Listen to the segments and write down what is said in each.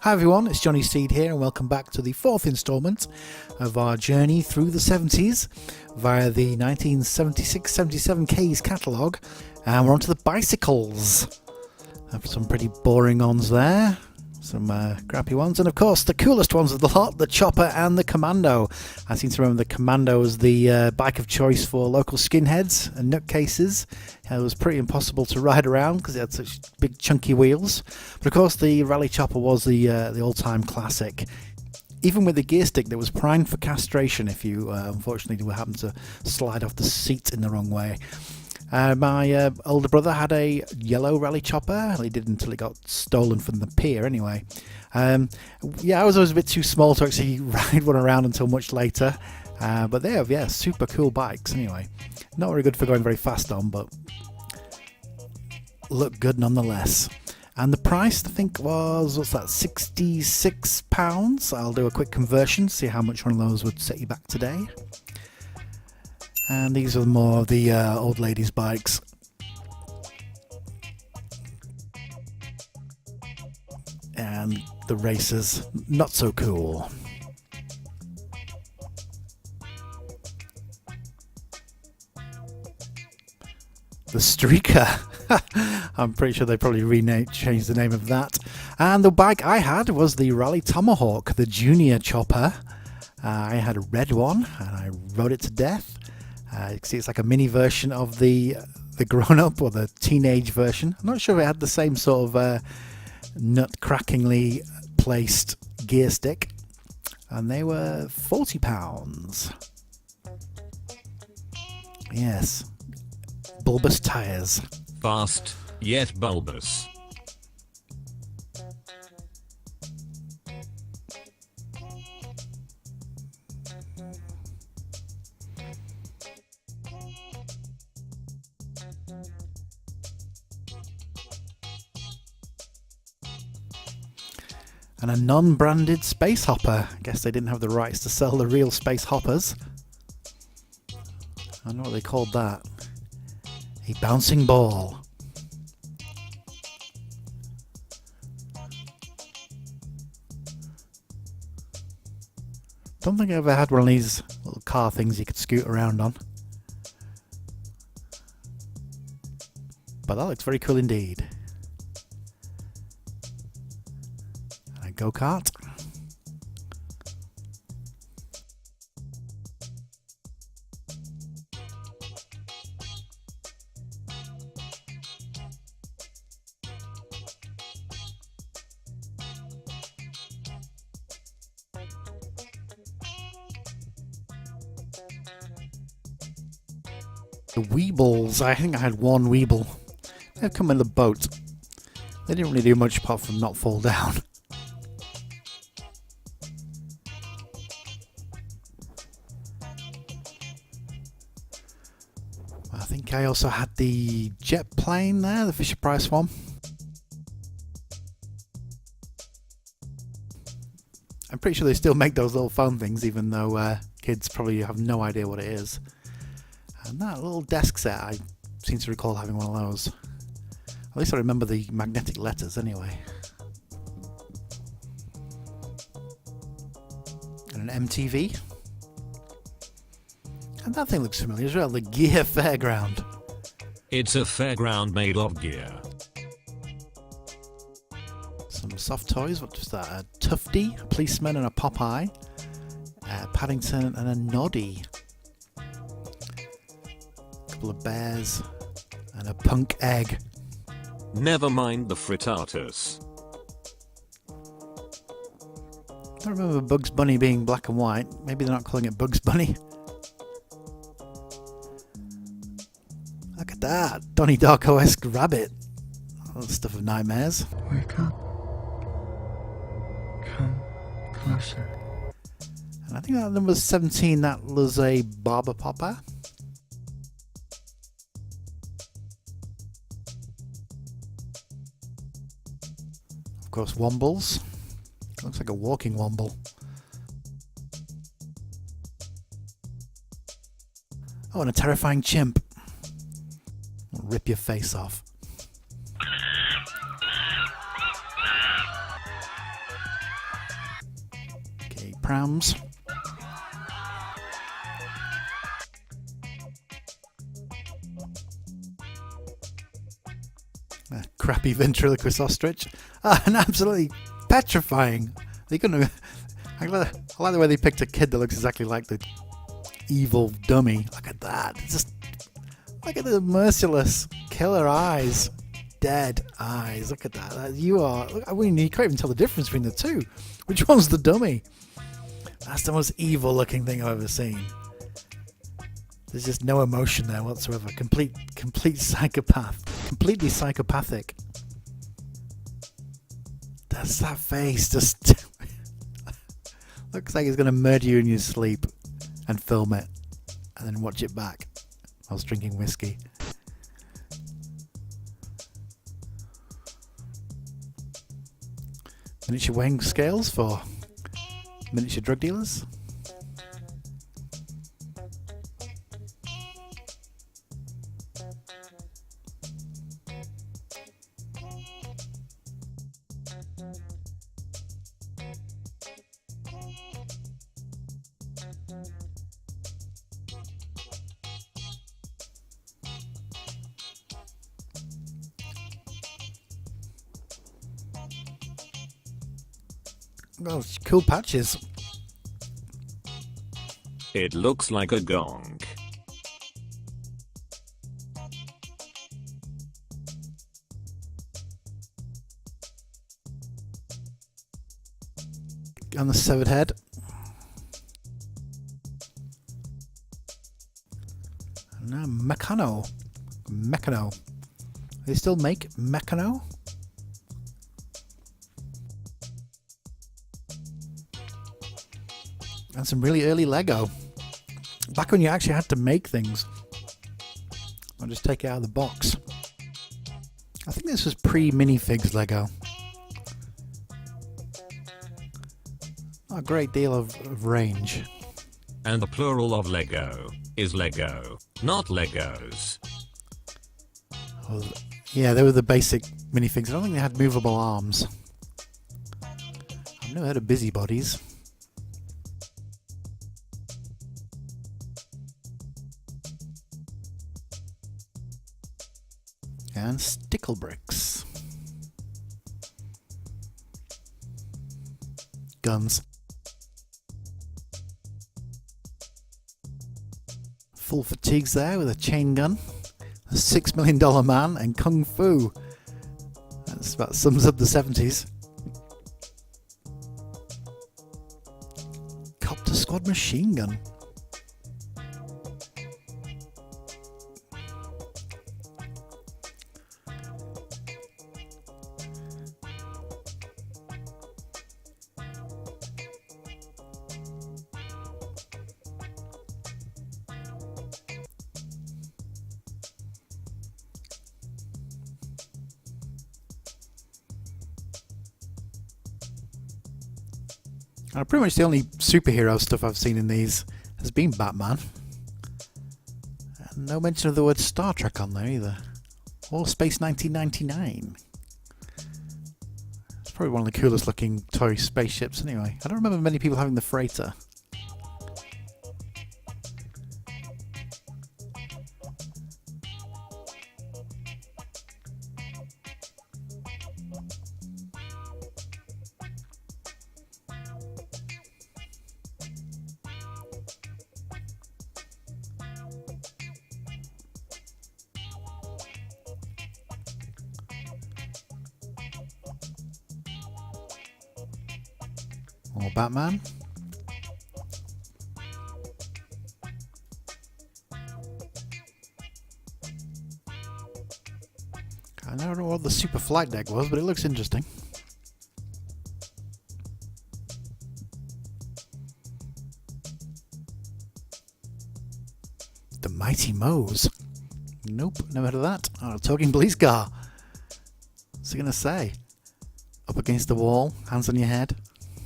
Hi everyone, it's Johnny Seed here and welcome back to the fourth instalment of our journey through the 70s via the 1976-77 K's catalogue, and we're onto the bicycles. Some pretty boring ones there, some crappy ones, and of course the coolest ones of the lot, the Chopper and the Commando. I seem to remember the Commando was the bike of choice for local skinheads and nutcases. It was pretty impossible to ride around because it had such big chunky wheels. But of course the Rally Chopper was the all-time classic. Even with the gear stick that was primed for castration if you unfortunately happened to slide off the seat in the wrong way. My older brother had a yellow Rally Chopper. He did until it got stolen from the pier anyway. Yeah, I was always a bit too small to actually ride one around until much later. But they have, yeah, super cool bikes anyway. Not very good for going very fast on, but look good nonetheless. And the price, I think, was, what's that, £66? I'll do a quick conversion, see how much one of those would set you back today. And these are more of the old ladies' bikes. And the racers, not so cool. The Streaker. I'm pretty sure they probably changed the name of that. And the bike I had was the Rally Tomahawk, the Junior Chopper. I had a red one and I rode it to death. You can see it's like a mini version of the grown-up or the teenage version. I'm not sure if it had the same sort of nut-crackingly placed gear stick. And they were £40. Yes. Bulbous tyres. Fast, yet bulbous. And a non-branded space hopper. I guess they didn't have the rights to sell the real space hoppers. I don't know what they called that. A bouncing ball. Don't think I ever had one of these little car things you could scoot around on. But that looks very cool indeed. And a go-kart. The Weebles, I think I had one Weeble. They come in the boat. They didn't really do much apart from not fall down. I think I also had the jet plane there, the Fisher Price one. I'm pretty sure they still make those little phone things, even though kids probably have no idea what it is. And that little desk set, I seem to recall having one of those. At least I remember the magnetic letters anyway. And an MTV. And that thing looks familiar as well, the Gear Fairground. It's a fairground made of gear. Some soft toys, what was that? A Tufty, a policeman and a Popeye. A Paddington and a Noddy. Of bears and a punk egg. Never mind the frittatas. I don't remember Bugs Bunny being black and white. Maybe they're not calling it Bugs Bunny. Look at that, Donnie Darko-esque rabbit. All the stuff of nightmares. Wake up. Come closer. And I think that number 17, that was a Barber Popper. Of course, Wombles. Looks like a walking Womble. Oh, and a terrifying chimp. I'll rip your face off. prams. A crappy ventriloquist ostrich. And absolutely petrifying. They couldn't have, I like the way they picked a kid that looks exactly like the evil dummy. Look at that. Just look at the merciless killer eyes. Dead eyes. Look at that. You are. I mean, you can't even tell the difference between the two. Which one's the dummy? That's the most evil looking thing I've ever seen. There's just no emotion there whatsoever. Complete psychopath. Completely psychopathic. That's that face. Just looks like he's going to murder you in your sleep and film it and then watch it back whilst drinking whiskey. Miniature weighing scales for miniature drug dealers. Oh, cool patches. It looks like a gong. On the severed head. No, Meccano. They still make Meccano? And some really early Lego. Back when you actually had to make things. I'll just take it out of the box. I think this was pre-minifigs Lego. Not a great deal of range. And the plural of Lego is Lego, not Legos. Oh, yeah, they were the basic minifigs. I don't think they had movable arms. I've never heard of busybodies. And stickle bricks. Guns. Full fatigues there with a chain gun. A $6 million man and kung fu. That's about sums up the 70s. Copter squad machine gun. Pretty much the only superhero stuff I've seen in these has been Batman. And no mention of the word Star Trek on there either. Or Space 1999. It's probably one of the coolest looking toy spaceships anyway. I don't remember many people having the freighter. Or Batman. I don't know what the super flight deck was, but it looks interesting. The Mighty Moe's. Nope, never heard of that. Oh, talking police car. What's he gonna say? Up against the wall, hands on your head.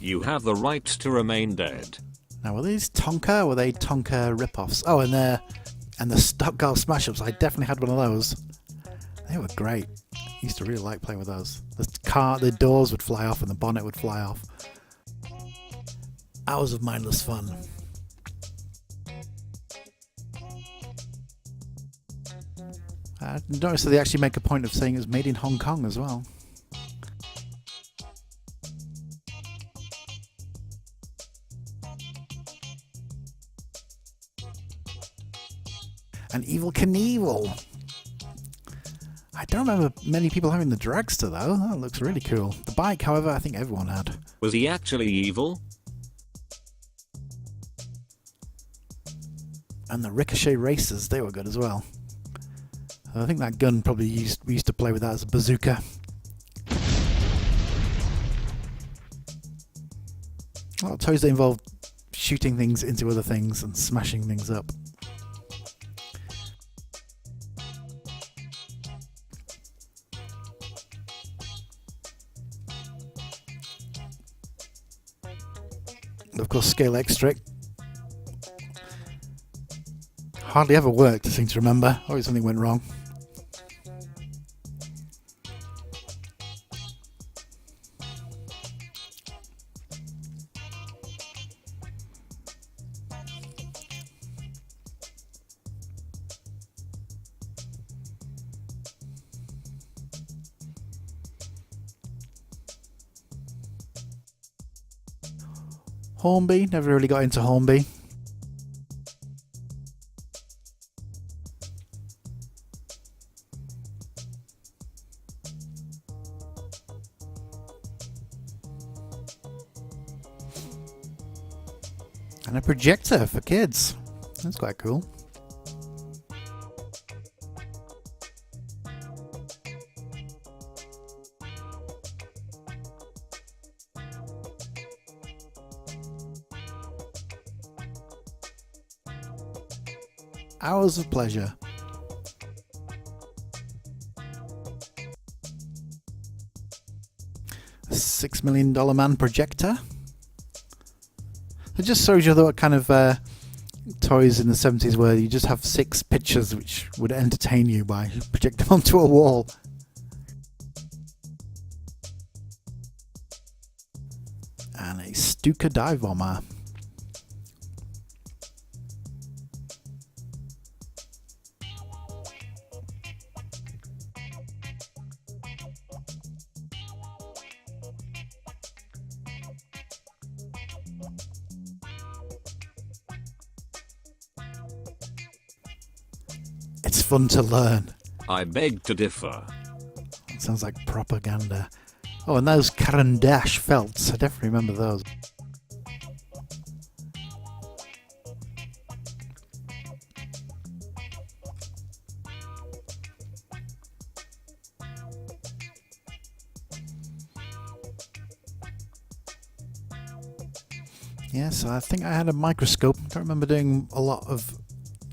You have the right to remain dead. Now, were these Tonka? Or were they Tonka rip-offs? Oh, and the Stop Girl Smash-Ups. I definitely had one of those. They were great. I used to really like playing with those. The doors would fly off and the bonnet would fly off. Hours of mindless fun. I noticed that they actually make a point of saying it's made in Hong Kong as well. And Evil Knievel. I don't remember many people having the dragster though. That looks really cool. The bike, however, I think everyone had. Was he actually evil? And the Ricochet Racers, they were good as well. I think that gun probably we used to play with that as a bazooka. A lot of toys that involve shooting things into other things and smashing things up. Of course, Scale Extric. Hardly ever worked, I seem to remember. Always something went wrong. Hornby, never really got into Hornby. And a projector for kids. That's quite cool. Hours of pleasure. A $6 million man projector. It just shows you what kind of toys in the 70s where you just have 6 pictures which would entertain you by projecting them onto a wall. And a Stuka dive bomber. It's fun to learn. I beg to differ. It sounds like propaganda. Oh, and those Caran d'Ache felts. I definitely remember those. Yes, I think I had a microscope. I don't remember doing a lot of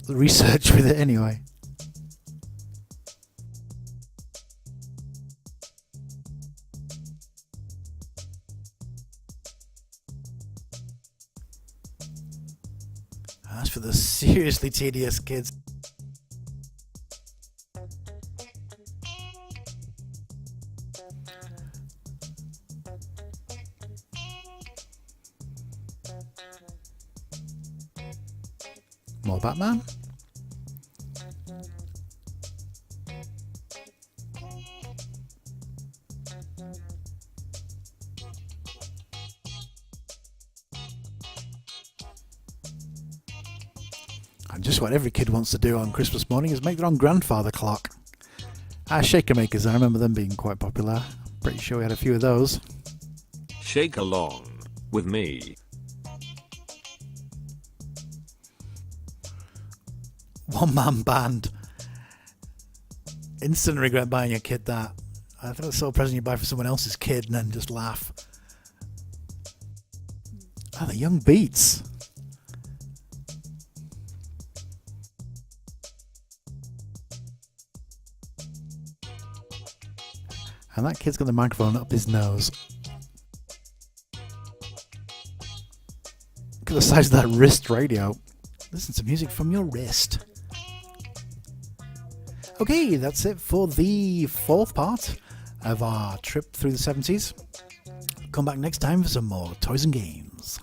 research with it anyway. That's for the seriously tedious kids. More Batman. And just what every kid wants to do on Christmas morning is make their own grandfather clock. Shaker makers, I remember them being quite popular. Pretty sure we had a few of those. Shake along with me. One-man band. Instant regret buying your kid that. I think it's sort of present you buy for someone else's kid and then just laugh. Oh, the Young Beats. And that kid's got the microphone up his nose. Look at the size of that wrist radio. Listen to music from your wrist. Okay, that's it for the 4th part of our trip through the 70s. Come back next time for some more toys and games.